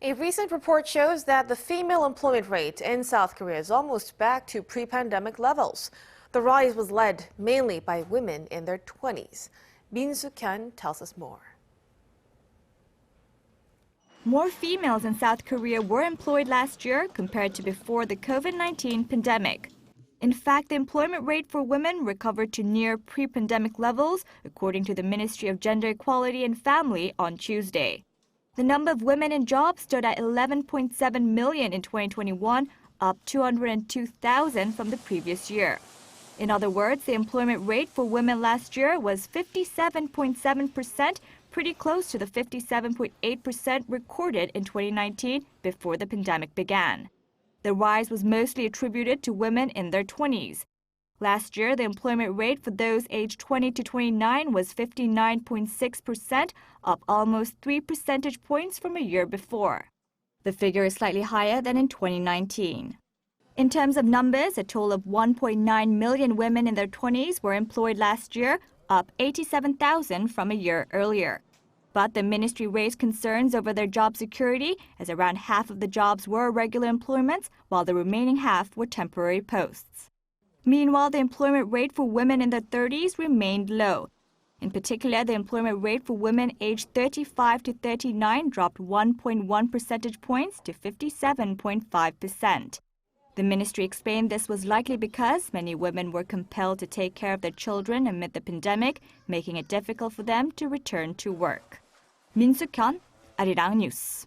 A recent report shows that the female employment rate in South Korea is almost back to pre-pandemic levels. The rise was led mainly by women in their 20s. Suk-hyen tells us more. More females in South Korea were employed last year compared to before the COVID-19 pandemic. In fact, the employment rate for women recovered to near pre-pandemic levels, according to the Ministry of Gender Equality and Family on Tuesday. The number of women in jobs stood at 11.7 million in 2021, up 202,000 from the previous year. In other words, the employment rate for women last year was 57.7%, pretty close to the 57.8% recorded in 2019 before the pandemic began. The rise was mostly attributed to women in their 20s. Last year, the employment rate for those aged 20 to 29 was 59.6%, up almost 3 percentage points from a year before. The figure is slightly higher than in 2019. In terms of numbers, a total of 1.9 million women in their 20s were employed last year, up 87,000 from a year earlier. But the ministry raised concerns over their job security, as around half of the jobs were regular employments, while the remaining half were temporary posts. Meanwhile, the employment rate for women in their 30s remained low. In particular, the employment rate for women aged 35 to 39 dropped 1.1 percentage points to 57.5%. The ministry explained this was likely because many women were compelled to take care of their children amid the pandemic, making it difficult for them to return to work. Suk-hyen, Arirang News.